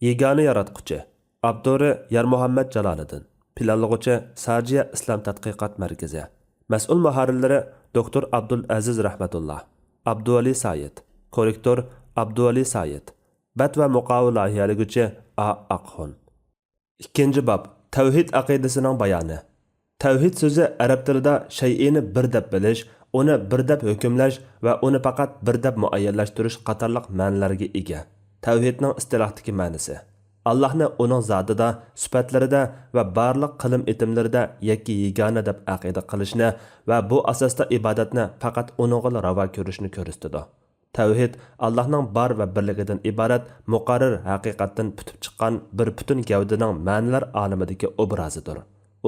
Yegani yaratquchi Abduri Yarmuhammad Jaloliddin Planlag'uchi Sajiya Islom tadqiqot markazi Mas'ul muharrirlari Dr. Abdul Aziz Rahmatullah Abduvali Sayed Korrektor Abduvali Sayed Bat va muqovil loyihaliguvchi A. Aqxon Ikkinchi bob Tavhid aqidasining bayoni Tavhid so'zi arab tilida shay'ini bir deb bilish, uni bir deb hukmlash va uni faqat bir deb muayyanlashtirish qatorliq ma'nolarga ega. Tavhidning istilohdagi ma'nosi Allohni uning zotida, sifatlarida va barliq qilim etimlarida yakka yegona deb aqida qilishni va bu asosda ibodatni faqat uningga ravo ko'rishni ko'rsatadi. Tavhid Allohning bor va birligidan iborat muqarrar haqiqatdan putib chiqqan bir butun gavdining ma'nolar olamidagi obrazidir.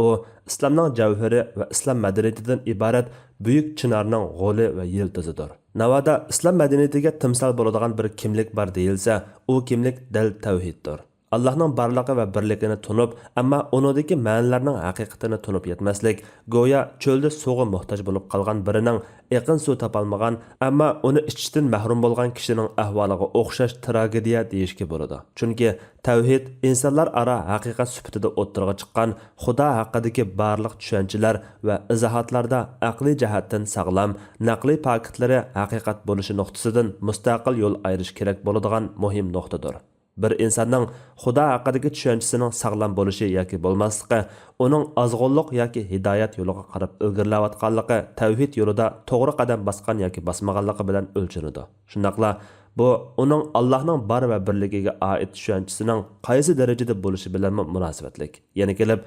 U islomning javhari va islom madaniyatidan iborat buyuk chinorning g'oli va yildizidir. Navoda islom madaniyatiga timsol bo'ladigan bir kimlik bor deyilsa, u kimlik dal tavhiddir. Allohning barligi va birligini tunib, ammo uningdagi ma'nolarning haqiqatini tunib yetmaslik, go'yo cho'lda suvga muhtoj bo'lib qolgan birining yaqin suv topolmagan, ammo uni ichishdan mahrum bo'lgan kishining ahvoliga o'xshash tragediya deyishga bo'ladi. Chunki tavhid insonlar aro haqiqat sifatida o'ttirg'a chiqqan Xudo haqidagi barliq tushunchalar va izohotlarda aqliy jihatdan sog'lom, naqliy paketlari haqiqat bo'lishi nuqtasidan mustaqil yo'l ayirish kerak bo'ladigan muhim nuqtadir. Bir insonning Xudo haqidagi tushunchasining sog'lom bo'lishi yoki bo'lmasligi, uning ozg'unliq yoki hidoyat yo'liga qarab ilgarilayotganligi tavhid yo'lida to'g'ri qadam bosgan yoki bosmaganligi bilan o'lchanadi. Shundaqla bu uning Allohning bor va birligiga oid tushunchasining qaysi darajada bo'lishi bilan munosabatlik. Yana kelib,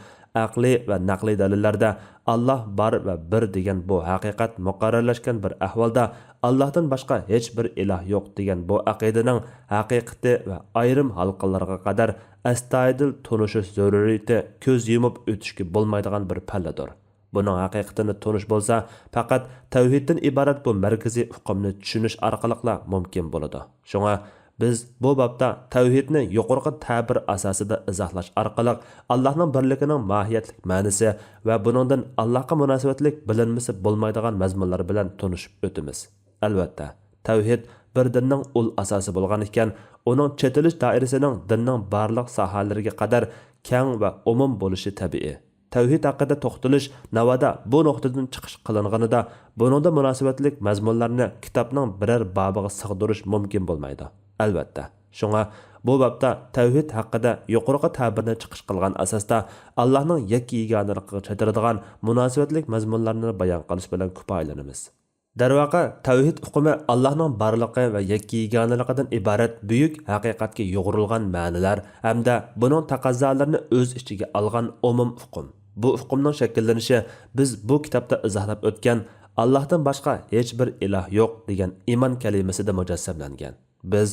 aqliy va naqliy dalillarda Alloh bor va bir degan bu haqiqat muqarrarlashgan bir ahvolda Allohdan boshqa hech bir iloh yo'q degan bu aqidaning haqiqati va ayrim halqalarga qadar astoydil tunishish zaruriyati ko'z yumib o'tishga bo'lmaydigan bir palladir. Buning haqiqatini tunish bo'lsa, faqat tavhiddan iborat bu markaziy hukmni tushunish orqali mumkin bo'ladi. Shunga biz bu bobda tavhidni yuqorqi ta'bir asosida izohlash orqali Allohning birligining mohiyatlik ma'nosi va buningdan Allohga munosabatlik bilinmasi bo'lmaydigan mazmunlar bilan tunishib o'tamiz. Albatta, tavhid bir dinning ul asosi bo'lgan ekan, uning chetilish doirasining dinning barliq sohalariga qadar keng va umum bo'lishi tabiiy. Tavhid haqida to'xtalish navoda bu nuqtadan chiqish qilinganida buningda munosabatlik mazmunlarni kitobning biror bobiga sig'dirish mumkin bo'lmaydi. Albatta, shunga bu bobda tavhid haqida yuqorqi ta'birni chiqish qilgan asosda Allohning yakka yeganaligiga chetiradigan munosabatlik mazmunlarni bayon qilish bilan kifoyalanamiz. Darvaqa tavhid hukmi Allohning barligi va yakka yeganaligidan iborat buyuk haqiqatga yo'g'rilgan ma'nolar hamda buning taqozzolarini o'z ichiga olgan umum hukm. Bu hukmning shakllanishi biz bu kitobda izohlab o'tgan Allohdan boshqa hech bir iloh yo'q degan iymon kalimasida mujassamlangan. Biz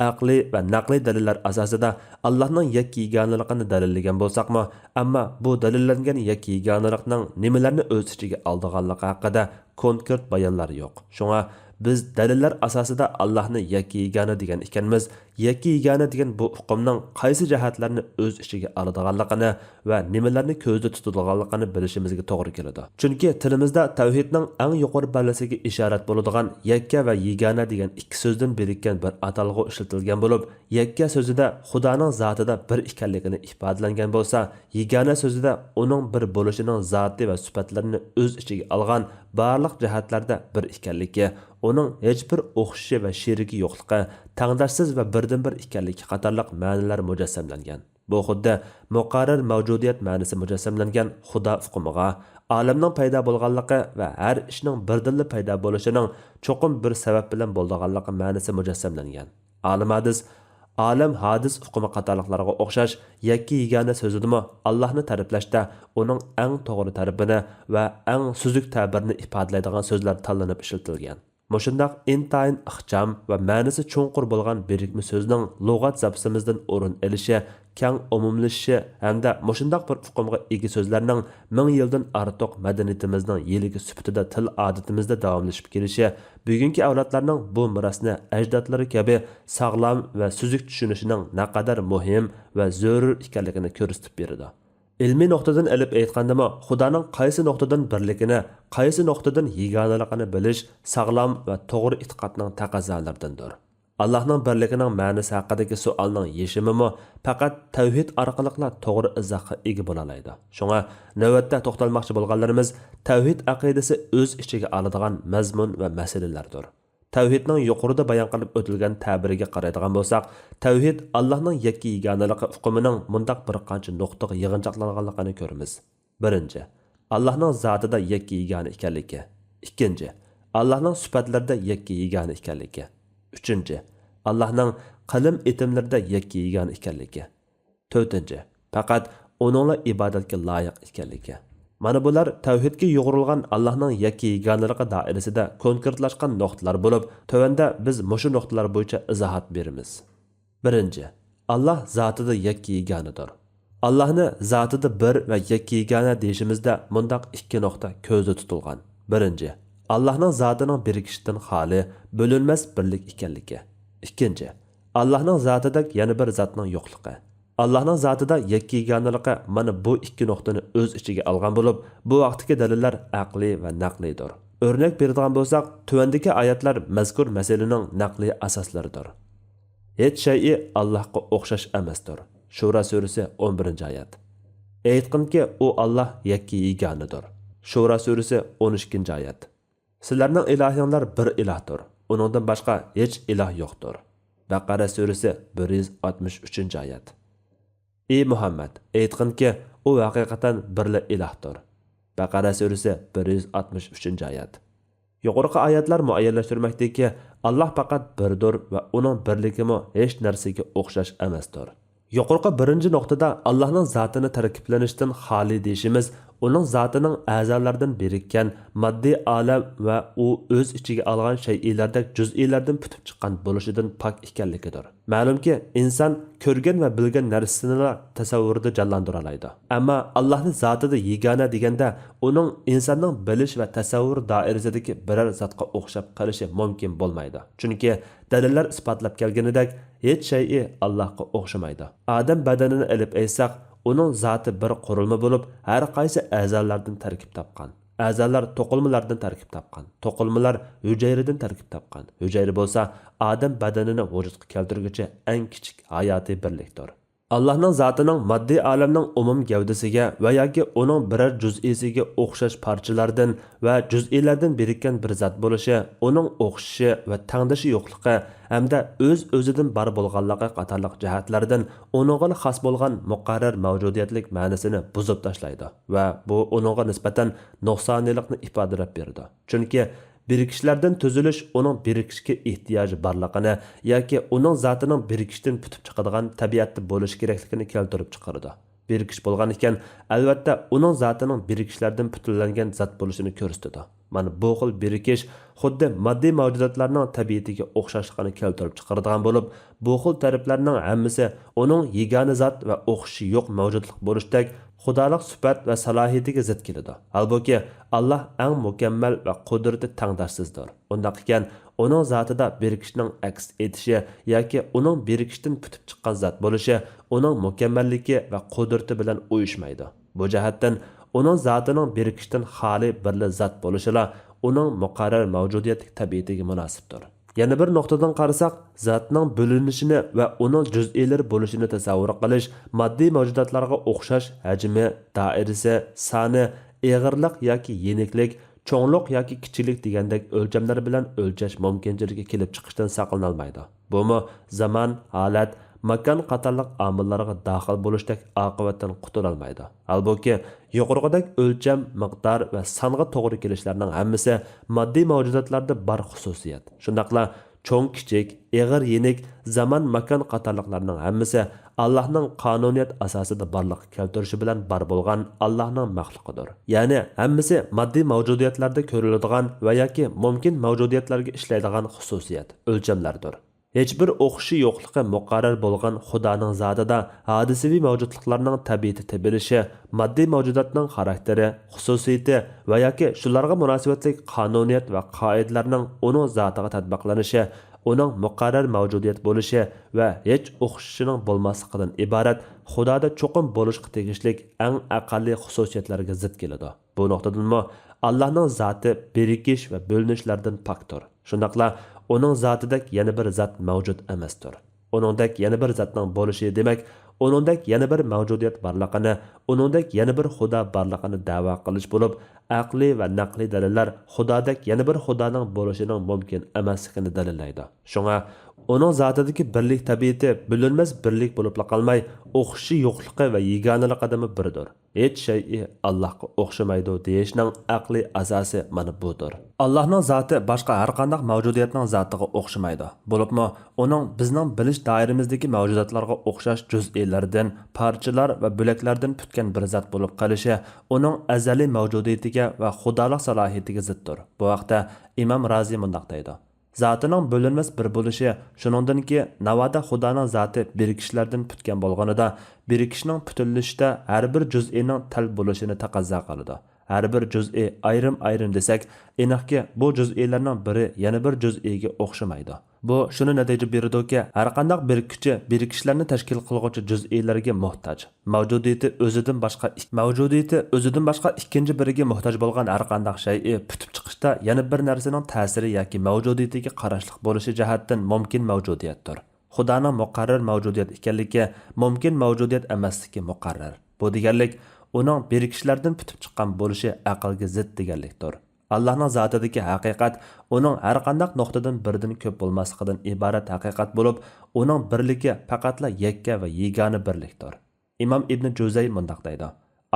aqliy va naqliy dalillar asosida Allohning yakka yeganiligini dalillagan bo'lsaqmi, ammo bu dalillangan yakka yeganilikning nimalarni o'z ichiga oldiganligi haqida konkret bayonlar yo'q. Shunga biz dalillar asosida Allohni yakka yegani degan ekanmiz, yakka yegani degan bu hukmning qaysi jihatlarni o'z ichiga oladiganligini va nimalarni ko'zda tutadiganligini bilishimizga to'g'ri keladi. Chunki tilimizda tavhidning eng yuqori pallasiga ishorat bo'ladigan yakka va yegana degan ikki so'zdan birikkan bir atalg'u ishlatilgan bo'lib, yakka so'zida Xudoning zotida bir ekanligini ifodalangan bo'lsa, yegana so'zida uning bir bo'lishining zoti va sifatlarini o'z ichiga olgan barliq jihatlarda bir ekanligi, uning hech bir o'xshashi va sherigi yo'qligi, tangdoshsiz va birdan bir ekanligi qatorliq ma'nolar mujassamlangan. Bu xuddi muqarrar mavjudiyat ma'nosi mujassamlangan Xudo hukmiga, olamning paydo bo'lganligi va har ishning birdinli paydo bo'lishining cho'qim bir sabab bilan bo'lganligi ma'nosi mujassamlangan. Olam hadis hukmi qatorliqlarga o'xshash yakka yegana so'zidimi Allohni ta'riflashda uning eng to'g'ri ta'rifini va eng suzuk ta'birini ifodalaydigan so'zlar tanlanib ishlatilgan. Mushundaq intayin ixcham va ma'nosi cho'nqur bo'lgan birikma so'zning lug'at zapsimizdan o'rin olishi, keng umumlashishi hamda mushundaq bir hukmga ega so'zlarning 1000 yildan ortiq madaniyatimizning yiligi sifatida til odatimizda davomlashib kelishi bugungi avlodlarning bu mirosni ajdodlari kabi sog'lom va suzuk tushunishining naqadar muhim va zarur ekanligini ko'rsatib beradi. Ilmiy nuqtadan ilib aytgandimi, Xudoning qaysi nuqtadan birligini, qaysi nuqtadan yeganiligini bilish sog'lom va to'g'ri e'tiqodning taqozzolaridandir. Allohning birligining ma'nosi haqidagi savolning yechimimi faqat tavhid orqali to'g'ri izohga ega bo'la oladi. Shunga navbatda to'xtalmoqchi bo'lganlarimiz tavhid aqidasi o'z ichiga oladigan mazmun va masalalardir. Tavhidning yuqorida bayon qilib o'tilgan ta'biriga qaraydigan bo'lsak, tavhid Allohning yakka yeganaligi hukmining mundaq bir qancha nuqtaga yig'inchoqlanganligini ko'ramiz. Birinchi, Allohning zotida yakka yegani ekanligi. Ikkinchi, Allohning sifatlarida yakka yegani ekanligi. Uchinchi, Allohning qilim etimlarida yakka yegani ekanligi. To'rtinchi, faqat uningla ibodatga loyiq ekanligi. Mana bular tavhidga yo'g'rilgan Allohning yakka yeganaligi doirasida konkretlashgan nuqtalar bo'lib, tövanda biz mushu nuqtalar bo'yicha izohat beramiz. Birinchi, Alloh zotida yakka yeganidir. Allohni zotida bir va yakka yegana deyishimizda mundaq ikki nuqta ko'zda tutilgan. Birinchi, Allohning zotining birikishidan xoli, bo'linmas birlik ekanligi. Ikkinchi, Allohning zotida yana bir zotning yo'qligi. Allohning zotida yakka yeganaligi mana bu ikki nuqtani o'z ichiga olgan bo'lib, bu vaqtdagi dalillar aqliy va naqliydir. O'rnak beradigan bo'lsak, tuvandagi oyatlar mazkur masalaning naqliy asoslaridir. Hech shay'i Allohga o'xshash emasdir. Shura surasi 11-oyat. Aytqinki, u Alloh yakka yeganidir. Shura surasi 12-oyat. Sizlarning ilohinglar bir ilohdir. Uningdan boshqa hech iloh yo'qdir. Baqara surasi 163-oyat. Ey Muhammad, aytqinki, u haqiqatan birla ilohdir. Baqara surasi 163-oyat. Yuqorqi oyatlar muayyanlashtirmoqdaki, Alloh faqat birdir va uning birligimi hech narsaga o'xshash emasdir. Yuqorqi birinchi nuqtada Allohning zotini tarkiblanishdan xoli deyishimiz, uning zotining a'zolaridan birikkan moddiy olam va u o'z ichiga olgan shay'lardan juz'iylardan putib chiqqan bo'lishidan pok ekanligidir. Ma'lumki, inson ko'rgan va bilgan narsasini tasavvurida jonlantira oladi. Ammo Allohning zotida yegana deganda, uning insonning bilish va tasavvur doirasidagi biror zotga o'xshab qolishi mumkin bo'lmaydi. Chunki dalillar isbotlab kelganidek, hech shay'i Allohga o'xshamaydi. Odam badanini ilib aytsak, uning zoti bir qurilma bo'lib, har qaysi a'zolardan tarkib topgan. A'zolar to'qilmalardan tarkib topgan. To'qilmalar hujayradan tarkib topgan. Hujayra bo'lsa, odam badanini vujudga keltirguchi eng kichik hayotiy birlikdir. Allohning zotining moddiy olamning umum gavdasiga va yoki uning biror juz'isiga o'xshash parchalardan va juz'iylardan birikkan bir zot bo'lishi, uning o'xshashi va tangdishi yo'qligi hamda o'z-o'zidan bar bo'lganligi qatorliq jihatlardan uningga xos bo'lgan muqarrar mavjudiyatlik ma'nosini buzib tashlaydi va bu uningga nisbatan nuqsoniylikni ifodalab berdi. Chunki birikishlardan tuzilish uning birikishga ehtiyoji borligini yoki uning zotining birikishdan putib chiqadigan tabiatda bo'lish kerakligini keltirib chiqardi. Birikish bo'lgan ekan, albatta uning zotining birikishlardan putillangan zot bo'lishini ko'rsatdi. Mana bu xil birikish xuddi moddiy mavjudotlarning tabiatiga o'xshashligini keltirib chiqaradigan bo'lib, bu xil taraflarning hammasi uning yegona zot va o'xshi yo'q mavjudlik bo'lishdek xudolik sifat va salohiyatiga zid keladi. Halbuki Alloh eng mukammal va qudrati tangdoshsizdir. Undaq ekan, uning zotida birikishning aks etishi yoki uning birikishdan putib chiqqan zot bo'lishi uning mukammalligi va qudrati bilan uyushmaydi. Bu jihatdan uning zotining birikishdan xoli birli zot bo'lishila uning muqarrar mavjudiyatlik tabiatiga munosibdir. Yana bir nuqtadan qarasak, zotning bo'linishini va uning juz'iylari bo'lishini tasavvur qilish moddiy mavjudotlarga o'xshash hajmi, doirasi, soni, ig'irlik yoki yeniklik, cho'nglik yoki kichiklik degandek o'lchamlar bilan o'lchash mumkinchiligi kelib chiqishdan saqlanolmaydi. Bumi zamon, holat, makon qatorliq omillarga daxil bo'lishdek oqibatdan qutulolmaydi. Halbuki yuqoridagi o'lcham, miqdor va songa to'g'ri kelishlarning hammasi moddiy mavjudotlarda bor xususiyat. Shundaqla cho'ng, kichik, ig'ir, yenik, zamon, makon qatorliqlarning hammasi Allohning qonuniyat asosida borliqqa keltirishi bilan bar bo'lgan Allohning maxluqidir. Ya'ni hammasi moddiy mavjudiyatlarda ko'riladigan va yoki mumkin mavjudiyatlarga ishlaydigan xususiyat, o'lchamlardir. Hech bir o'xshi yo'qligi muqarrar bo'lgan Xudoning zotida hodisaviy mavjudliklarning tabiati tabilishi, moddiy mavjudotning xarakteri, xususiyati va yoki shularga munosabatli qonuniyat va qoidalarning uning zotiga tatbiqlanishi, uning muqarrar mavjudiyat bo'lishi va hech o'xshishining bo'lmasligidan iborat Xudoda cho'qim bo'lishga tegishli eng aqalliy xususiyatlarga zid keladi. Bu nuqtadanmi Allohning zoti birikish va bo'linishlardan pokdir. Shundaqla uning zotidek yana bir zot mavjud emasdir. Uningdek yana bir zotning bo'lishi demak, uningdek yana bir mavjudiyat borligini, uningdek yana bir xudo borligini da'vo qilish bo'lib, aqliy va naqliy dalillar xudodek yana bir xudoning bo'lishining mumkin emasligini dalillaydi. Shunga uning zotidagi birlik tabiati bo'linmas birlik bo'lib qolmay, o'xshi yo'qligi va yeganaligidan biridir. Hech shay Allohga o'xshamaydi deyishning aqliy asosi mana budir. Allohning zoti boshqa har qanday mavjudiyatning zotiga o'xshamaydi. Bo'libmi, uning bizning bilish doiramizdagi mavjudotlarga o'xshash juz'iylardan, parchalar va bo'laklardan tutgan bir zot bo'lib qolishi uning azaliy mavjudiyatiga va xudolik salohiyatiga ziddir. Bu vaqtda Imom Raziy mundaq deydi: Zotining bo'linmas bir bo'lishi shuningdinki navoda xudoning zoti birikishlardan tutgan bo'lganida birikishning butunlashida har bir juz'ining tal bo'lishini taqozo qiladi. Har bir juz'iy ayrim desak, aniqki bu juz'iylarning biri yana bir juz'iga o'xshamaydi. Bu shuni natija beradiki, har qanday birikishlarni tashkil qiluvchi juz'iylarga muhtoj. Mavjudiyati o'zidan boshqa ikkinchi biriga muhtoj bo'lgan har qanday shay putib chiqishda yana bir narsaning ta'siri yoki mavjudiyatiga qarashliq bo'lishi jihatdan mumkin mavjudiyatdir. Xudoning muqarrar mavjudiyat ekanligi mumkin mavjudiyat emasligi muqarrar. Bu deganlik uning birikishlardan putib chiqqan bo'lishi aqlga zid deganlikdir. Allohning zotidagi haqiqat uning har qanday nuqtadan birdan ko'p bo'lmasligidan iborat haqiqat bo'lib, uning birligi faqatla yakka va yegona birlikdir. Imom Ibn Juzay mundaq deydi: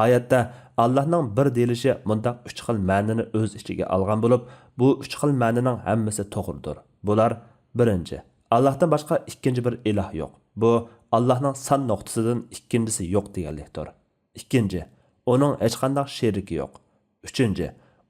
Oyatda Allohning bir delishi mundaq 3 xil ma'noni o'z ichiga olgan bo'lib, bu 3 xil ma'noning hammasi to'g'ridir. Bular: birinchi, Allohdan boshqa ikkinchi bir iloh yo'q. Bu Allohning son nuqtasidan ikkinchisi yo'q deganlikdir. Ikkinchi, uning hech qanday sheriki yo'q. Uchinchi,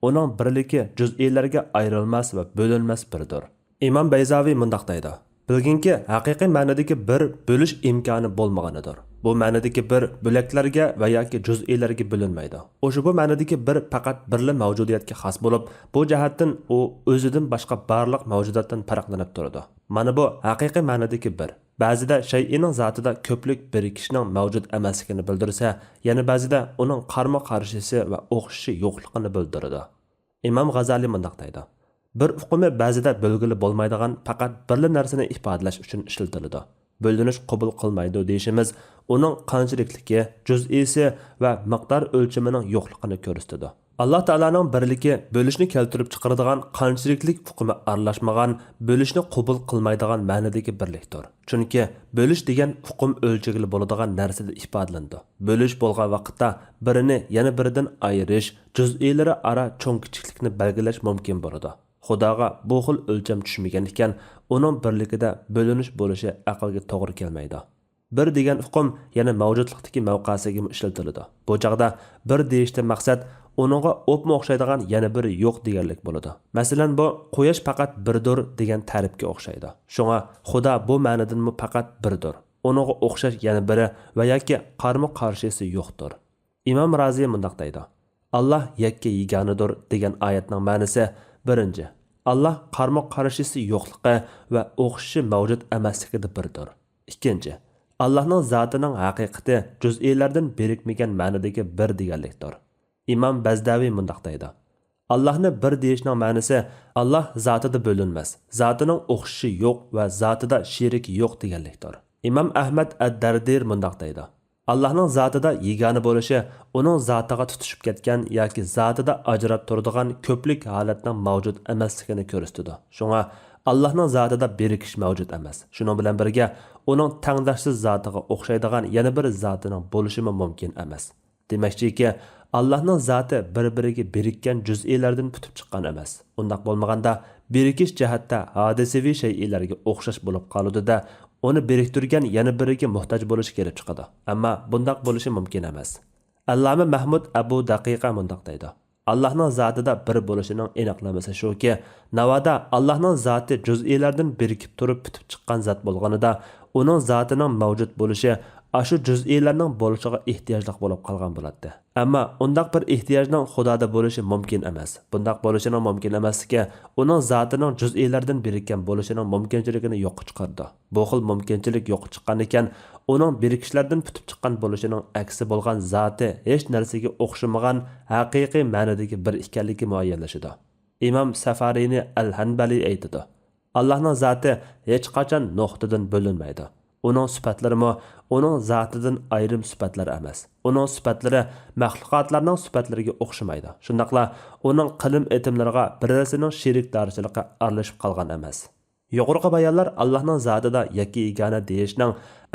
uning birligi juz'iylarga ayrilmas va bo'linmas birdir. Imom Bayzaviy mundaq deydi: Bilginki, haqiqiy ma'nodagi bir bo'lish imkoni bo'lmaganidir. Bu ma'nodagi bir bo'laklarga va yoki juz'iylarga bo'linmaydi. O'sha bu ma'nodagi bir faqat birli mavjudiyatga xos bo'lib, bu jihatdan u o'zidan boshqa barliq mavjudotdan farqlanib turadi. Mana bu haqiqiy ma'nodagi bir. Ba'zida shay'ining zotida ko'plik birikishning mavjud emasligini bildirsa, yana ba'zida uning qarama-qarshisi va o'xshashi yo'qligini bildiradi. Imom G'azali mundaq deydi: Bir uqumi ba'zida bo'lgili bo'lmaydigan faqat birli narsani ifodalash uchun ishlatiladi. Bo'linish qabul qilmaydi deyishimiz uning qanchalikligi, juz'isi va miqdor o'lchamining yo'qligini ko'rsatadi. Alloh taolaning birligi bo'lishni keltirib chiqaradigan qanchaliklik uqumi aralashmagan, bo'lishni qabul qilmaydigan ma'nodagi birlikdir. Chunki bo'lish degan uqum o'lchagili bo'ladigan narsada ifodalandi. Bo'lish bo'lgan vaqtda birini yana biridan ayirish, juz'ilari ara cho'ng kichiklikni belgilash mumkin bo'ladi. Xudoga bu xil o'lcham tushmagan ekan, uning birligida bo'linish bo'lishi aqlga to'g'ri kelmaydi. Bir degan uqum yana mavjudlikdagi mavqesiga ishlatiladi. Bu chaqda bir deyishdan maqsad uningga o'pma o'xshaydigan yana biri yo'q deganlik bo'ladi. Masalan, bu quyosh faqat birdir degan ta'rifga o'xshaydi. Shunga Xudo bu ma'nodanmi faqat birdir. Uningga o'xshash yana biri va yoki qarama-qarshisi yo'qdir. Imom Raziy mundaq deydi: Alloh yakka yeganidir degan oyatning ma'nosi: birinchi, Allah qarama-qarshisi yo'qligi va o'xshashi mavjud emasligida birdir. Ikkinchi, Allohning zotining haqiqati juz'iylardan birikmagan ma'nodagi bir deganlikdir. Imom Bazdaviy mundaq deydi: Allohni bir deyishning ma'nosi Alloh zotida bo'linmas, zotining o'xshashi yo'q va zotida sherik yo'q deganlikdir. Imom Ahmad ad-Dardir mundaq deydi: Allohning zotida yegani bo'lishi uning zotiga tutishib ketgan yoki zotida ajrab turadigan ko'plik holatning mavjud emasligini ko'rsatadi. Shunga Allohning zotida birikish mavjud emas. Shuning bilan birga uning tangdoshsiz zotiga o'xshaydigan yana bir zotining bo'lishi mumkin emas. Demakchiki, Allohning zoti bir-biriga birikkan juz'iylardan putib chiqqan emas. Undaq bo'lmaganda birikish jihatda hodisaviy shaylarga o'xshash bo'lib qoladi-da, uni biriktirgan yana biriga muhtoj bo'lishi kelib chiqadi. Ammo bundaq bo'lishi mumkin emas. Allama Mahmud Abu Daqiqa mundaq deydi: Allohning zotida bir bo'lishining aniqlamasi shuki, navoda Allohning zoti juz'iylardan birikib turib putib chiqqan zot bo'lganida, uning zotining mavjud bo'lishi ashu juz'iylarning bo'lishiga ehtiyojli bo'lib qolgan bo'ladi. Ammo undaq bir ehtiyojning Xudoda bo'lishi mumkin emas. Bundaq bo'lishining mumkin emasligi uning zotining juz'iylardan birikkan bo'lishining mumkinchiligini yo'q chiqardi. Bu xil mumkinchilik yo'q chiqqan ekan, uning birikishlardan putib chiqqan bo'lishining aksi bo'lgan zoti hech narsaga o'xshamagan haqiqiy ma'nodagi bir ekanligi muayyanlashadi. Imom Safarini al-Hanbali aytadi: Allohning zoti hech qachon nuqtadan bo'linmaydi. Uning sifatlari uning zotidan ayrim sifatlar emas. Uning sifatlari maxluqotlarning sifatlariga o'xshamaydi. Shundaqla uning qilim etimlariga birisining sherikdorchiligi aralashib qolgan emas. Yuqorqi bayonlar Allohning zotida yakki yegona deyishning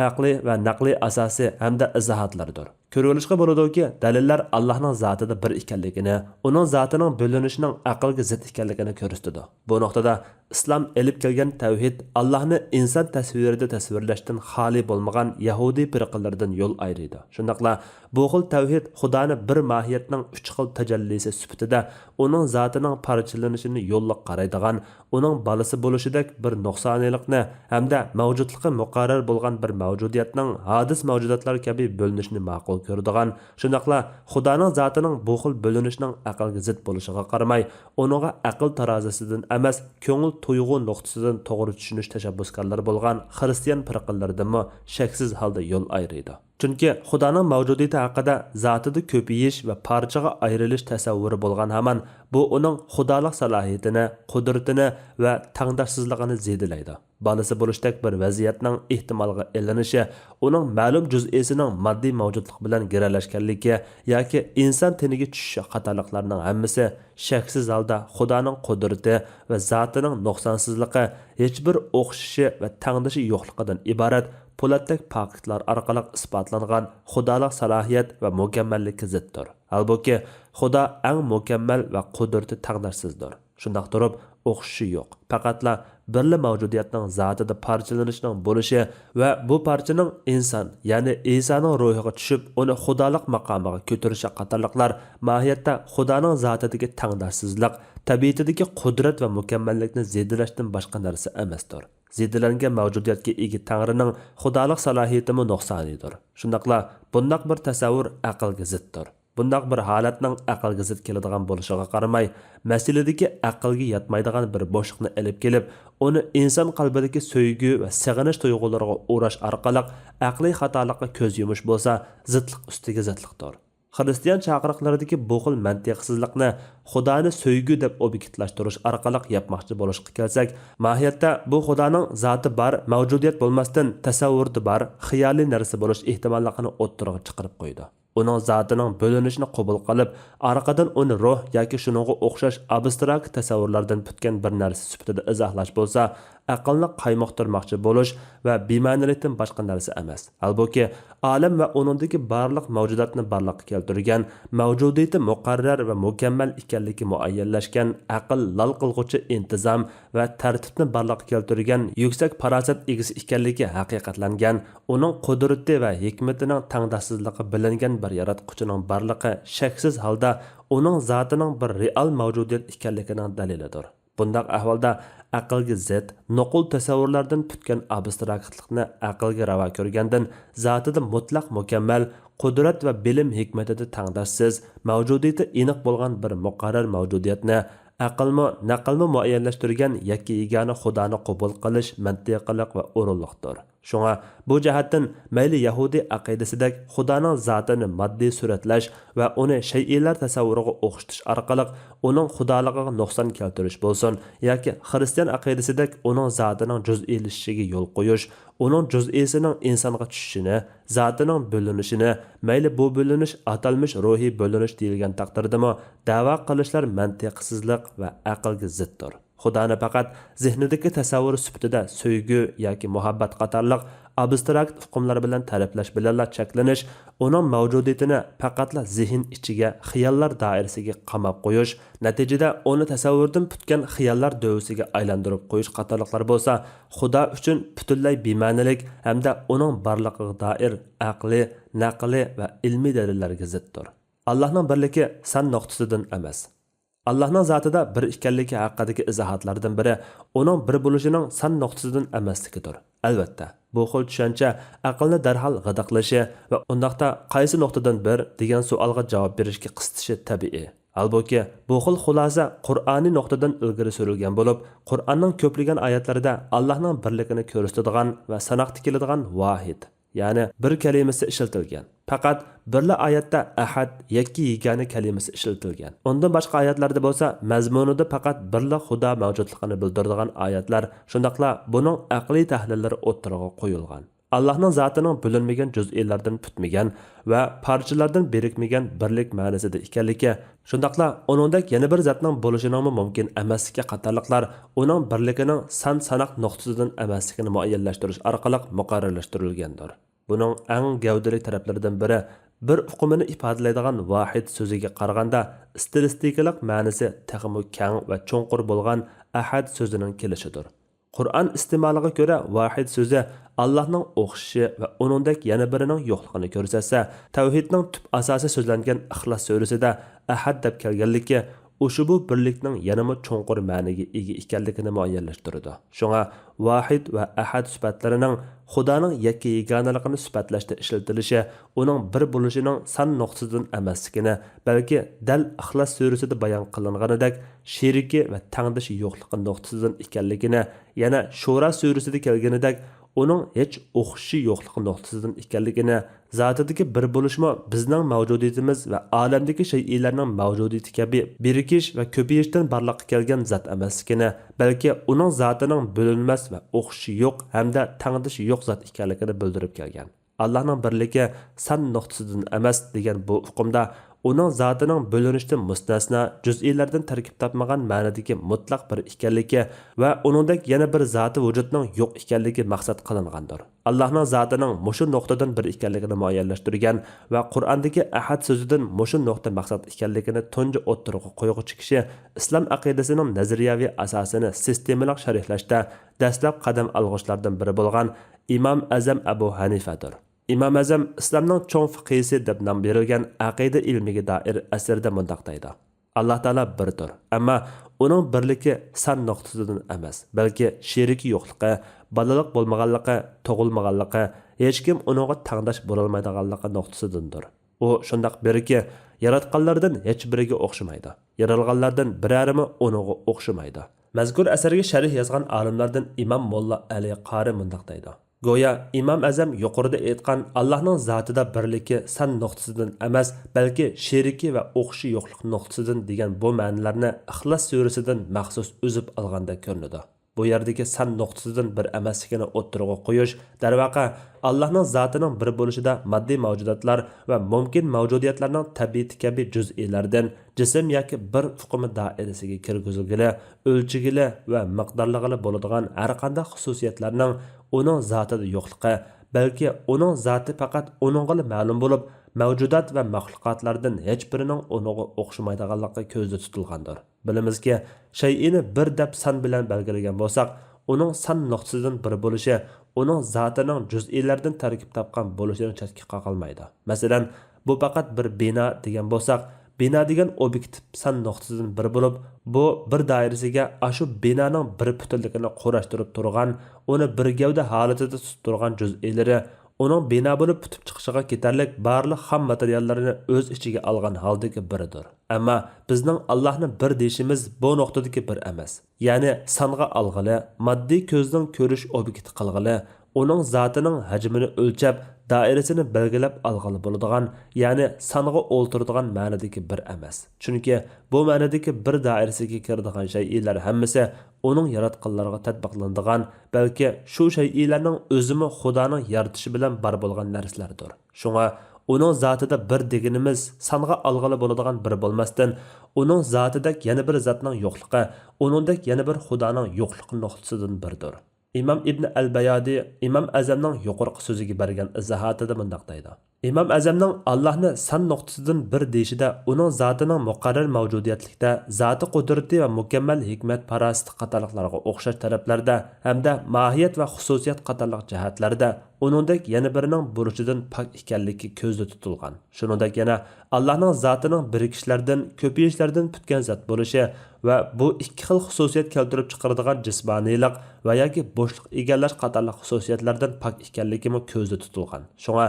aqliy va naqliy asosi hamda izohatlaridir. Ko'rilishga bo'ladiki, dalillar Allohning zotida bir ekanligini, uning zotining bo'linishining aqlga zid ekanligini ko'rsatadi. Bu nuqtada islom elib kelgan tavhid Allohni inson tasvirida tasvirlashdan xoli bo'lmagan Yahudi firqalaridan yo'l ayiradi. Shundaqla bu xil tavhid Xudoni bir mohiyatning 3 xil tajallisi sifatida uning zotining parchalanishini yo'lliq qaraydigan, uning balasi bo'lishidek bir nuqsoniylikni hamda mavjudligi muqarrar bo'lgan bir mavjudiyatning hadis mavjudotlar kabi bo'linishini ma'qul ko'radigan, shundaqla Xudoning zotining bu xil bo'linishining aqlga zid bo'lishiga qaramay, uningga aql tarozisidan emas, ko'ngil tuyg'u nuqtasidan to'g'ri tushunish tashabbuskorlari bo'lgan xristian firqalardanmi shaksiz holda yo'l ayiradi. Chunki Xudoning mavjudiyati haqida zotida ko'payish va parchaga ayrilish tasavvuri bo'lgan hamon bu uning xudolik salohiyatini, qudratini va tangdoshsizligini zedelaydi. Balasi bo'lishdek bir vaziyatning ehtimolga ilinishi, uning ma'lum juz'isining moddiy mavjudlik bilan giralashganligi yoki inson teniga tushishi qatorliqlarning hammasi shaksiz holda Xudoning qudrati va zotining nuqsonsizligi, hech bir o'xshashi va tangdoshi yo'qligidan iborat po'latdek faktlar orqali isbotlangan xudolik salohiyat va mukammallikka ziddir. Halbuki Xudo eng mukammal va qudrati taqdirsizdir. Shundaq turib, o'xshashi yo'q. Faqatla birli mavjudiyatning zotida parchalanishining bo'lishi va bu parchaning inson, ya'ni Isoning ruhiga tushib, uni xudolik maqomiga ko'tarishi qatorliqlar mohiyatda Xudoning zotidagi taqdirsizlik, tabiatidagi qudrat va mukammallikni zedilashdan boshqa narsa emasdir. Zedelangan mavjudiyatga ega Tangrining xudolik salohiyatimi nuqsonidir. Shundaqla bundoq bir tasavvur aqlga ziddir. Bundoq bir holatning aqlga zid keladigan bo'lishiga qaramay, masaladagi aqlga yetmaydigan bir bo'shliqni olib kelib, uni inson qalbidagi sevgi va sig'inish tuyg'ulariga o'rash orqali aqliy xatolikqa ko'z yumish bo'lsa, zidlik ustiga zidlikdir. Xristian chaqiriqlaridagi bu xil mantiqsizlikni Xudoni sevgi deb obyektlashtirish orqali yapmoqchi bo'lishga kelsak, mohiyatda bu Xudoning zoti bor, mavjudiyat bo'lmasdan tasavvurda bor, xiyoliy narsa bo'lish ehtimolligini o'ttirg'a chiqarib qo'ydi. Uning zotining bo'linishini qabul qilib, orqadan uni ruh yoki shuningga o'xshash abstrakt tasavvurlardan putgan bir narsa sifatida izohlash bo'lsa, aqlni qaymoqtirmoqchi bo'lish va bema'nilikdan boshqa narsa emas. Halbuki olam va uningdagi barliq mavjudotni barliqqa keltirgan, mavjudiyati muqarrar va mukammal ekanligi muayyanlashgan, aql lol qilg'uchi intizom va tartibni barliqqa keltirgan, yuksak farosat egasi ekanligi haqiqatlangan, uning qudrati va hikmatining tangdoshsizligi bilingan bir yaratquchining barliqi shaksiz holda uning zotining bir real mavjudiyat ekanligining dalilidir. Bundaq ahvolda aqlga zid, nuqul tasavvurlardan putgan abstraktlikni aqlga ravo ko'rgandan zotida mutlaq mukammal qudrat va bilim hikmatida tangdoshsiz, mavjudiyati aniq bo'lgan bir muqarrar mavjudiyatni aqlmi, naqlmi muayyanlashtirgan yakki yegona Xudoni qabul qilish mantiqliq va o'rinliqdir. Shunga bu jihatdan mayli Yahudi aqidasidek Xudoning zotini moddiy suratlash va uni shay'iylar tasavvuriga o'xshatish orqali uning xudoligiga nuqson keltirish bo'lsin, yoki Xristian aqidasidek uning zotining juz'iylashishiga yo'l qo'yish, uning juz'isining insonga tushishini, zotining bo'linishini, mayli bu bo'linish atalmish ruhiy bo'linish deyilgan taqdirdami, da'vo qilishlar mantiqsizlik va aqlga ziddir. Xudoni faqat zehnidagi tasavvur sifatida sevgi yoki muhabbat qatorliq abstrakt hukmlar bilan ta'riflash bilan cheklanish, uning mavjudiyatini faqatla zehn ichiga, xiyollar doirasiga qamab qo'yish, natijada uni tasavvurdan putgan xiyollar dovisiga aylantirib qo'yish qatorliqlar bo'lsa, Xudo uchun butunlay bema'nilik hamda uning borligiga doir aqli, naqli va ilmiy dalillarga ziddir. Allohning birligi san nuqtasidan emas. Allohning zotida bir ekanligi haqidagi izohatlardan biri uning bir bo'lishining san nuqtasidan emasligidir. Albatta, bu xil tushuncha aqlni darhol g'idiqlashi va undaqda qaysi nuqtadan bir degan savolga javob berishga qistishi tabiiy. Halbuki bu xil xulosa Qur'oniy nuqtadan ilgari surilgan bo'lib, Qur'onning ko'plagan oyatlarida Allohning birligini ko'rsatadigan va sanoqda keladigan vahid, ya'ni bir kalimasi ishlatilgan. Faqat birla oyatda ahad yakki yegani kalimasi ishlatilgan. Undan boshqa oyatlarda bo'lsa mazmunida faqat birla Xudo mavjudligini bildiradigan oyatlar, shundaqla buning aqliy tahlillari o'ttirig'i qo'yilgan. Allohning zotining bo'linmagan juz'iylardan putmagan va parchalardan birikmagan birlik ma'nosida ekanligi, shundaqla uningdek yana bir zotning bo'lishining mumkin emasligi qatorliqlar uning birligining san-sanoq nuqtasidan emasligini muayyanlashtirish orqali muqarrarlashtirilgandir. Buning eng gavdali taraflaridan biri bir uqumini ifodalaydigan vahid so'ziga qaraganda stilistikalik ma'nosi texmi keng va cho'nqur bo'lgan ahad so'zining kelishidir. Qur'on istimoliga ko'ra vahid so'zi Allohning o'xshishi va uningdek yana birining yo'qligini ko'rsatsa, tavhidning tub asosi so'zlangan Ixlos surasida ahad deb kelganligi ushbu birlikning yanama cho'nqur ma'niga ega ekanligini muayyanlashtiradi. Shunga vahid va ahad sifatlarining Xudoning yakka yegonaligini sifatlashda ishlatilishi uning bir bo'lishining son nuqtasidan emasligini, balki dal Ixlos surasida bayon qilinganidek sheriki va tangdishi yo'qligi nuqtasidan ekanligini, yana Shura surasida kelganidek uning hech o'xshishi yo'qligi nuqtasidan ekanligini, zotidagi bir bo'lishma bizning mavjudiyatimiz va olamdagi shay'larning mavjudiyati kabi birikish va ko'payishdan barliqqa kelgan zot emasligini, balki uning zotining bo'linmas va o'xshishi yo'q hamda tangdishi yo'q zot ekanligini bildirib kelgan. Allohning birligi son nuqtasidan emas degan bu hukmda uning zotining bo'linishdan mustasno juz'iylardan tarkib topmagan ma'nodagi mutlaq bir ekanligi va uningdek yana bir zoti vujudning yo'q ekanligi maqsad qilingandir. Allohning zotining mushu nuqtadan bir ekanligini muayyanlashtirgan va Qur'ondagi ahad so'zidan mushu nuqta maqsad ekanligini tunji o'ttirg'i qo'yguchi kishi islom aqidasining nazariyaviy asosini sistemalik sharhlashda dastlab qadam olg'uchilardan biri bo'lgan Imom Azam Abu Hanifadir. Imom Azam islomning cho'ng fiqhisi deb nom berilgan aqida ilmiga doir asarda mundaq deydi: Alloh taolo birdir, ammo uning birligi son nuqtasidan emas, balki sheriki yo'qligi, balaliq bo'lmaganligi, tug'ilmaganligi, hech kim uningga tangdosh bo'lolmaydiganligi nuqtasidandir. U shundoq biriki, yaratganlardan hech biriga o'xshamaydi. Yaralganlardan birarimi uningga o'xshamaydi. Mazkur asarga sharh yozgan olimlardan Imom Molla Ali Qari mundaq deydi: Go'yo Imom Azam yuqorida aytgan Allohning zotida birligi son nuqtasidan emas, balki sheriki va o'xshi yo'qlik nuqtasidan degan bu ma'nolarni Ixlos surasidan maxsus o'zib olganda ko'rinadi. Bu yerdagi son nuqtasidan bir emasligini o'ttirg'i qo'yish, darvaqa Allohning zotining bir bo'lishida moddiy mavjudotlar va mumkin mavjudiyatlarning tabiati kabi juz'iylardan jism yoki bir hukmi doirasiga kirgizilgili, o'lchigili va miqdorligili bo'ladigan har qanday xususiyatlarning uning zotida yo'qligi, balki uning zoti faqat uningga ma'lum bo'lib, mavjudot va maxluqotlardan hech birining uningga o'xshamaydiganligi ko'zda tutilgandir. Bilimizki, shay'ini bir deb son bilan belgilagan bo'lsak, uning son nuqtasidan bir bo'lishi uning zotining juz'iylardan tarkib topgan bo'lishini chetga qoqilmaydi. Masalan, bu faqat bir bino degan bo'lsak, bino degan obyektiv son nuqtasidan bir bo'lib, bu bir doirasiga ashu binoning bir butunligini qo'rashtirib turgan, uni bir gavda holatida tutib turgan juz'ilari uning bino bo'lib putib chiqishiga ketarlik barliq ham materiallarini o'z ichiga olgan holdagi biridir. Ammo bizning Allohni bir deyishimiz bu nuqtadagi bir emas. Ya'ni songa olg'ili, moddiy ko'zning ko'rish obyekti qilg'ili, uning zotining hajmini o'lchab, doirasini belgilab olg'ili bo'ladigan, ya'ni songa o'ltiradigan ma'nodagi bir emas. Chunki bu ma'nodagi bir doirasiga kiradigan shay'lar hammasi uning yaratganlarga tatbiqlanadigan, balki shu shay'larning o'zimi Xudoning yaratishi bilan bar bo'lgan narsalardir. Shunga uning zotida bir deganimiz songa olg'ili bo'ladigan bir bo'lmasdan, uning zotidek yana bir zotning yo'qligi, uningdek yana bir Xudoning yo'qligi nuqtasidan birdir. İmam İbn al-Bayadi İmam Azamning yuqorqi so'ziga bergan izohatida mundaq deydi: İmam Azamning Allohni son nuqtasidan bir deyishida uning zotining muqarrar mavjudiyatlikda, zoti qudrati va mukammal hikmat parasti qatorliqlarga o'xshash taraflarda hamda mohiyat va xususiyat qatorliq jihatlarda uningdek yana birining bo'lishidan pok ekanligi ko'zda tutilgan. Shuningdek yana Allohning zotining birikishlardan, ko'payishlardan putgan zot bo'lishi va bu ikki xil xususiyat keltirib chiqaradigan jismoniylik va yoki bo'shliq egallash qatorliq xususiyatlardan pok ekanligi ko'zda tutilgan. Shunga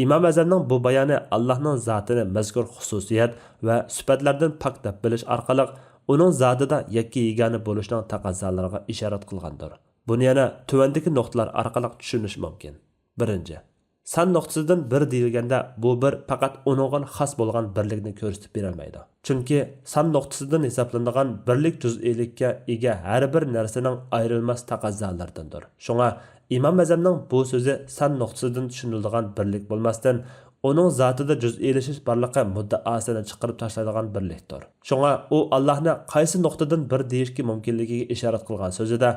İmam Azamning bu bayoni Allohning zotini mazkur xususiyat va sifatlardan pok deb bilish orqali uning zotida yakka yegani bo'lishning taqozzolariga ishorat qilgandir. Buni yana tuvandagi nuqtalar orqali tushunish mumkin. 1. San nuqtasidan bir deyilganda bu bir faqat uningga xos bo'lgan birlikni ko'rsatib berolmaydi. Chunki san nuqtasidan hisoblanadigan birlik juz'iylikka ega har bir narsaning ayrilmas taqozzolaridandir. Shunga Imom Azamning bu so'zi san nuqtasidan tushuniladigan birlik bo'lmasdan uning zotida juz'iylashish barliqi muddaosini chiqarib tashlaydigan birlikdir. Shunga u Allohni qaysi nuqtadan bir deyishga mumkinligiga ishorat qilgan so'zida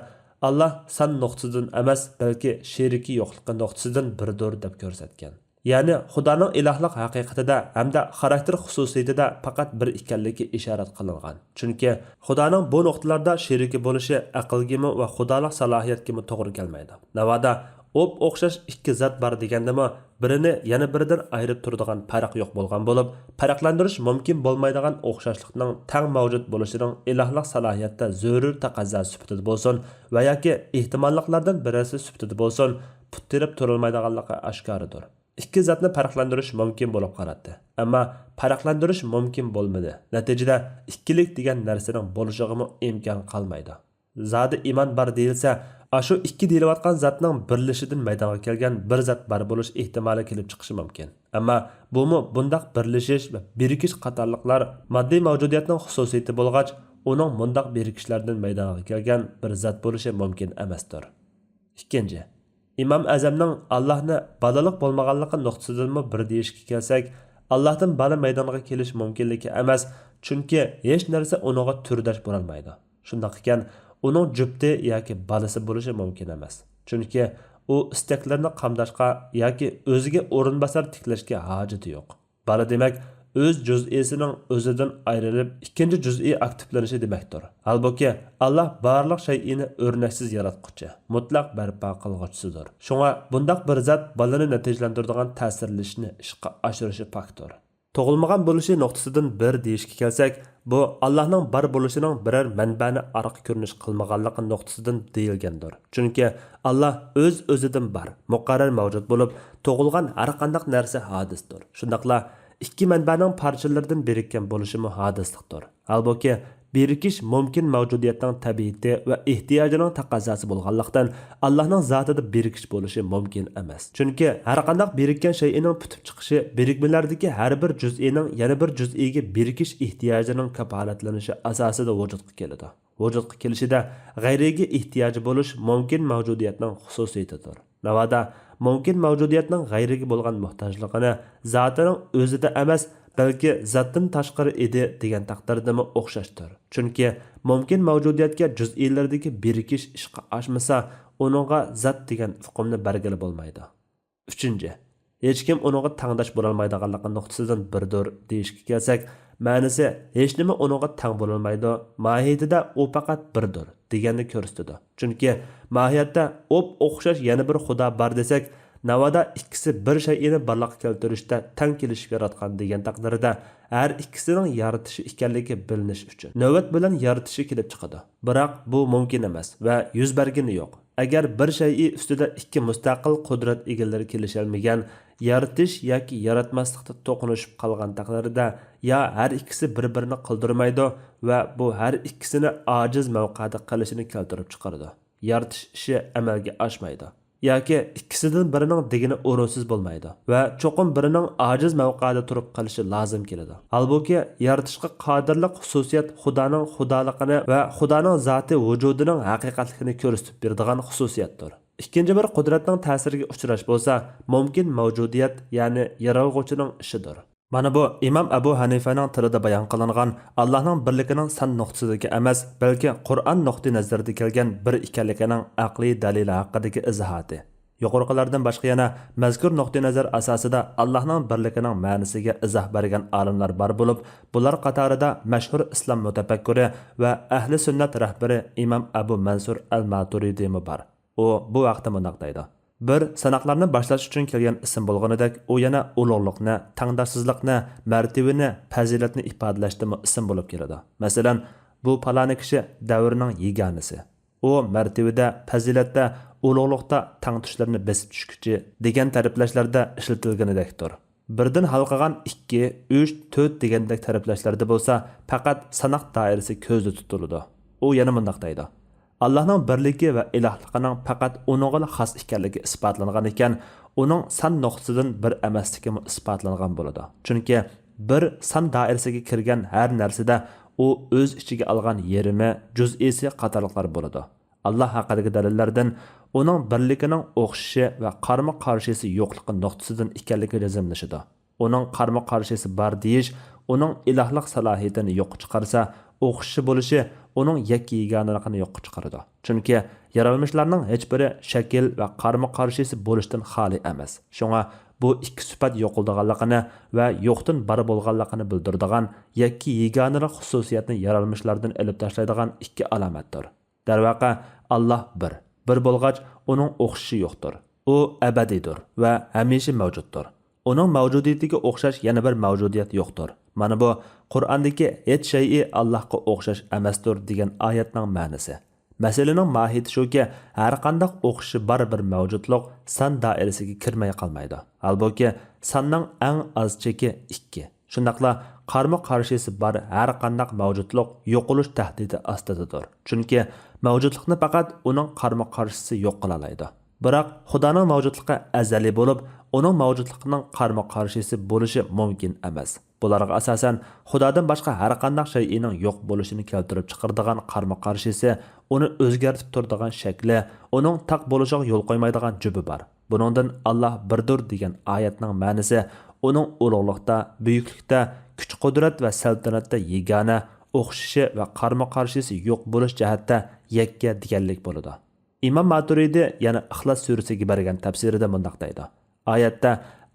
Allah san nuqtasidan emas, balki sheriki yo'qligi nuqtasidan birdir deb ko'rsatgan. Ya'ni Xudoning ilohlik haqiqatida hamda xarakter xususiyatida faqat bir ekanligi ishorat qilingan. Chunki Xudoning bu nuqtalarda sheriki bo'lishi aqlgami va xudolik salohiyatgami to'g'ri kelmaydi. Navoda o'xshash ikki zot bor degandimi, birini yana biridan ayirib turadigan farq yo'q bo'lgan bo'lib, farqlantirish mumkin bo'lmaydigan o'xshashlikning tang mavjud bo'lishining ilohlik salohiyatda zarur taqozo sifatida bo'lsin va yoki ehtimolliklardan birisi sifatida bo'lsin, puttirib turilmaydiganligi oshkoridir. Ikki zotni farqlantirish mumkin bo'lib qaratdi, ammo farqlantirish mumkin bo'lmadi. Natijada ikkilik degan narsaning bo'lishiga imkon qolmaydi. Zodi iymon bor deyilsa, ashu ikki deyilayotgan zotning birlashidan maydonga kelgan bir zot bor bo'lish ehtimoli kelib chiqishi mumkin. Ammo bumi bundaq birlashish va birikish qatorliqlar moddiy mavjudiyatning xususiyati bo'lgach, uning bundaq birikishlardan maydonga kelgan bir zot bo'lishi mumkin emasdir. Ikkinchi, Imom Azamning Allohni balaliq bo'lmaganligi nuqtasidanmi bir deyishga kelsak, Allohdan bala maydonga kelish mumkinligi emas, chunki hech narsa uningga turdosh bo'la olmaydi. Shundoq ekan, uning jufti yoki balasi bo'lishi mumkin emas. Chunki u istaklarni qamdashga yoki o'ziga o'rinbosar tiklashga hojati yo'q. Bala demak, o'z juz'isining o'zidan ayrilib, ikkinchi juz'iy aktivlanishi demakdir. Halbuki Alloh barliq shay'ini o'rnaksiz yaratquchi, mutlaq barpo qilg'uchisidir. Shunga bundaq bir zot balani natijalantiradigan ta'sirlashni ishqa oshirishi faktor. Tug'ilmagan bo'lishi nuqtasidan bir deyishga kelsak, bu Allohning bar bo'lishining biror manbani ariq ko'rinish qilmaganligi nuqtasidan deyilgandir. Chunki Alloh o'z-o'zidan bar, muqarrar mavjud bo'lib, tug'ilgan har qanday narsa hodisdir. Shundaqla ikki manbaning parchalaridan birikkan bo'lishi hodislikdir. Halbuki birikish mumkin mavjudiyatning tabiati va ehtiyojining taqozosi bo'lganlikdan Allohning zotida birikish bo'lishi mumkin emas. Chunki har qanday birikkan shay'ining putib chiqishi birikmalardagi har bir juz'ining yana bir juz'iga birikish ehtiyojining kafolatlanishi asosida vujudga keladi. Vujudga kelishida g'ayriga ehtiyoji bo'lish mumkin mavjudiyatning xususiyatidir. Navoda mumkin mavjudiyatning g'ayriga bo'lgan muhtojligini zotining o'zida emas, balki zotdan tashqari edi degan taqdirdami o'xshashdir. Chunki mumkin mavjudiyatga juz'iylardagi birikish ishqa oshmasa, uningga zot degan hukmni bergili bo'lmaydi. Uchinchi, hech kim uningga tangdosh bo'la olmaydiganligi nuqtasidan birdir deyishga kelsak, ma'nosi hech nima uningga tang bo'la olmaydi, mohiyatida u faqat birdir deganni ko'rsatadi. Chunki mohiyatda o'xshash yana bir xudo bor desak, navoda ikkisi bir shay'ini barliqqa keltirishda tang kelishib yaratgan degan taqdirda har ikkisining yaratishi ekanligi bilinish uchun navbat bilan yaratishi kelib chiqadi. Biroq bu mumkin emas va yuz bergani yo'q. Agar bir shay'i ustida ikki mustaqil qudrat egalari kelisholmagan, yaratish yoki yaratmaslikda to'qinishib qolgan taqdirda ya har ikkisi bir-birini qildirmaydi va bu har ikkisini ojiz mavqeda qilishini keltirib chiqaradi. Yaratish ishi amalga oshmaydi. yoki ikkisidan birining degini o'rinsiz bo'lmaydi va cho'qim birining ojiz mavqeda turib qolishi lozim keladi. Halbuki yaratishga qodirlik xususiyat Xudoning xudoligini va Xudoning zoti vujudining haqiqatligini ko'rsatib beradigan xususiyatdir. Ikkinchi bir qudratning ta'siriga uchrash bo'lsa, mumkin mavjudiyat, ya'ni yaralg'uvchining ishidir. Mana bu Imom Abu Hanifaning tilida bayon qilingan Allohning birligining san nuqtasidagi emas, balki Qur'on nuqtai nazarida kelgan bir ekanligining aqliy dalili haqidagi izohati. Yuqoriqilardan boshqa yana mazkur nuqtai nazar asosida Allohning birligining ma'nosiga izoh bergan olimlar bor bo'lib, bular qatorida mashhur islom mutafakkiri va ahli sunnat rahbari Imom Abu Mansur al-Maturidi bor. U bu vaqtda mundaq deydi: Bir sanoqlarni boshlash uchun kelgan ism bo'lganidek, u yana ulug'liqni, tangdoshsizlikni, martabani, fazilatni ifodalashda ism bo'lib keladi. Masalan, bu paloni kishi davrning yeganisi. U martabada, fazilatda, ulug'liqda tang tushlarni besib tushguchi degan ta'riflashlarda ishlatilganidekdir. Birdan halqagan 2, 3, 4 degandek ta'riflashlarda bo'lsa, faqat sanoq doirasi ko'zda tutiladi. U yana mundaq deydi: Allohning birligi va ilohligining faqat uningga xos ekanligi isbotlangan ekan, uning son nuqtasidan bir emasligi isbotlangan bo'ladi. Chunki bir son doirasiga kirgan har narsada u o'z ichiga olgan yerimi, juz'isi qatorliqlar bo'ladi. Allah haqidagi dalillardan uning birligining o'xshishi va qarama-qarshisi yo'qligi nuqtasidan ekanligi jazmlashidi. Uning qarama-qarshisi bor deyish uning ilohlik salohiyatini yo'q chiqarsa, o'xshishi bo'lishi uning yakka yeganiligini yo'q chiqaradi. Chunki yaralmishlarning hech biri shakl va qarama-qarshisi bo'lishdan xoli emas. Shunga bu ikki sifat yo'qolganligini va yo'qdan bari bo'lganligini bildiradigan yakka yeganilik xususiyatni yaralmishlardan olib tashlaydigan ikki alomatdir. Darvaqa Allah bir bo'lg'ach uning o'xshishi yo'qdir. U abadiydir va hamisha mavjuddir. Uning mavjudiyatiga o'xshash yana bir mavjudiyat yo'qdir. Mana bu Qur'ondagi hech shay'i Allohga o'xshash emasdir degan oyatning ma'nosi. Masalaning mohiyati shuki, har qanday o'xshishi bor bir mavjudlik son doirasiga kirmay qolmaydi. Albatta, sonning eng oz cheki 2. Shundaqla qarama-qarshisi bor har qanday mavjudlik yo'qolish tahdidi ostidadir. Chunki mavjudlikni faqat uning qarama-qarshisi yo'q qila oladi. Biroq Xudoning mavjudligi azaliy bo'lib, uning mavjudligining qarama-qarshisi bo'lishi mumkin emas. Bularga asosan Xudodan boshqa har qanday shay'ining yo'q bo'lishini keltirib chiqaradigan qarama-qarshisi, uni o'zgartib turadigan shakli, uning taq bo'lishiga yo'l qo'ymaydigan jubi bor. Buningdan Alloh birdir degan oyatning ma'nosi uning ulug'likda, buyuklikda, kuch-qudrat va saltanatda yegana, o'xshishi va qarama-qarshisi yo'q bo'lish jihatda yakka deganlik bo'ladi. İmam Maturidi yana İxlos surasiga bergan tafsirida mundaq deydi. Oyatda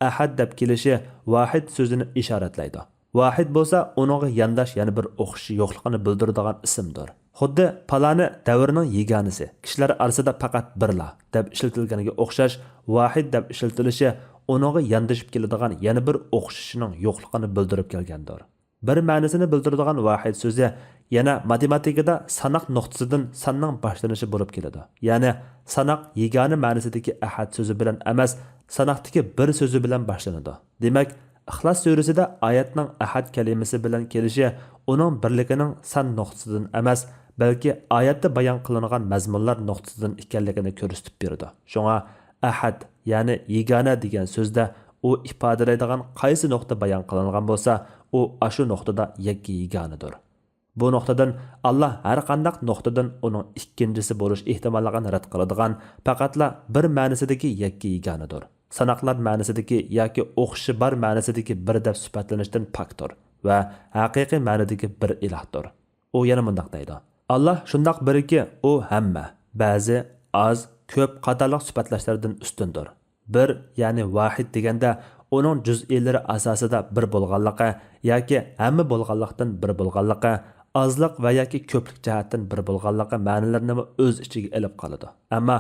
ahad deb kelishi vahid so'zini ishoratlaydi. Vahid bo'lsa, uningga yandash yana bir o'xshishi yo'qligini bildiradigan ismdir. Xuddi palani davrning yeganisi, kishilar orasida faqat birla deb ishlatilganiga o'xshash, vahid deb ishlatilishi uningga yandashib keladigan yana bir o'xshishining yo'qligini bildirib kelgandir. Bir ma'nosini bildiradigan vahid so'zi yana matematikada sanoq nuqtasidan sonning boshlanishi bo'lib keladi. Ya'ni sanoq yegani ma'nosidagi ahad so'zi bilan emas, sanoqdagi bir so'zi bilan boshlanadi. Demak, İxlos surasida oyatning ahad kalimasi bilan kelishi uning birligining son nuqtasidan emas, balki oyatda bayon qilingan mazmunlar nuqtasidan ekanligini ko'rsatib berdi. Shunga ahad, ya'ni yegana degan so'zda u ifodalaydigan qaysi nuqta bayon qilingan bo'lsa, u ashu nuqtada yakka yeganidir. Bu nuqtadan Allah har qanday nuqtadan uning ikkinchisi bo'lish ehtimolligini rad qiladigan faqatla bir ma'nosidagi yakka yeganidir. Sanoqlar ma'nosidagi yoki o'xshi bor ma'nosidagi bir deb sifatlanishdan pakdir va haqiqiy ma'nodagi bir ilohdir. U yana mundaq deydi. Allah shundoq birki, u hamma, ba'zi, oz, ko'p qatorliq sifatlashlardan ustundir. Bir, ya'ni vahid deganda uning juz'ilari asosida bir bo'lganligi yoki hamma bo'lganlikdan bir bo'lganligi, ozliq va yoki ko'plik jihatdan bir bo'lganligi ma'nolarini o'z ichiga olib qoladi. Ammo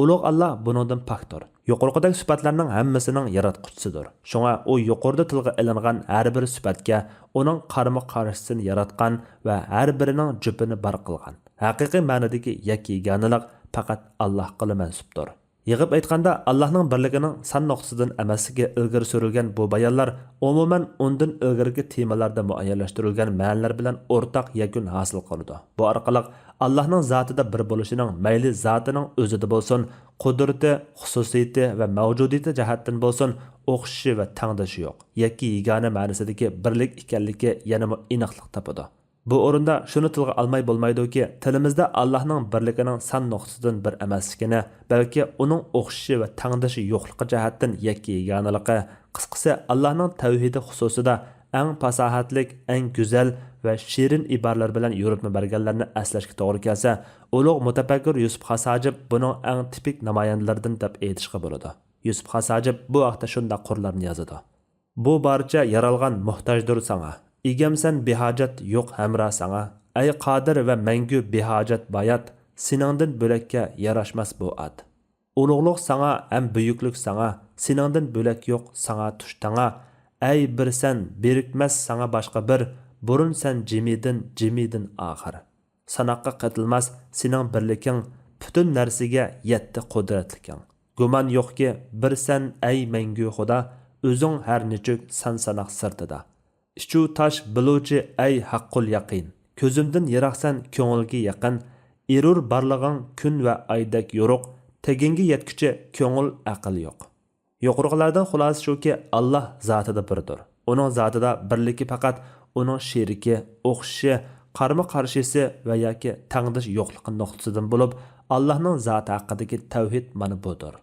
ulug' Allah buningdan pakdir. Yuqoridagi sifatlarning hammasining yaratquchisidir. Shunga u yuqorida tilga ilingan har bir sifatga uning qarama-qarshisini yaratgan va har birining jupini bar qilgan. Haqiqiy ma'nodagi yakka yeganilik faqat Allohga mansubdir. Yig'ib aytganda Allohning birligining son nuqtasidan emasligi ilgari surilgan bu bayonlar umuman undan ilgarigi temalarda muayyanlashtirilgan ma'nolar bilan o'rtaq yakun hosil qiladi. Bu orqali Allohning zotida bir bo'lishining mayli zotining o'zida bo'lsin, qudrati, xususiyati va mavjudiyati jihatdan bo'lsin, o'xshishi va tangdoshi yo'q. Yakka yegona ma'nosidagi birlik ekanligi yana aniqlik topadi. Bu o'rinda shuni tilga olmay bo'lmaydiki, tilimizda Allohning birligining son nuqtasidan bir emasligini, balki uning o'xshishi va tangdoshi yo'qligi jihatdan yakka yeganaligi, qisqasi Allohning tavhidi xususida eng fasohatlik, eng go'zal va shirin iboralar bilan yo'ritma berganlarni eslashga to'g'ri kelsa, ulug' mutafakkir Yusuf Xasajib buning eng tipik namoyandalaridan deb aytishga bo'ladi. Yusuf Xasajib bu vaqtda shunday qurlarni yozadi. Bu barcha yaralgan muhtojdir sana. Egamsan behojat yo'q hamra sana. Ay qodir va mangu behojat bayat, seningdan bo'lakka yarashmas bu ad. Ulug'liq sana ham buyuklik sana, seningdan bo'lak yo'q sana tushtanga. Ay birsan berikmas sana boshqa bir, burun sen jimidin oxir. Sanoqqa qatilmas sening birliking, butun narsaga yetti qudratliking. Gumon yo'qki birsan ay mangu xudo, o'zing har nechuk san sanoq sirtida. Shu tosh biluvchi ay haqqul yaqin. Ko'zimdan yiroqsan ko'ngilga yaqin, erur barlig'ing kun va oydak yo'ruq, teginga yetkichi ko'ngil aql yo'q. Yuqoriqilardan xulosa shuki, Alloh zotida birdir. Uning zotida birligi faqat uning sheriki, o'xshishi, qarama-qarshisi va yoki tangdish yo'qligi nuqtasidan bo'lib, Allohning zoti haqidagi tavhid mana budir.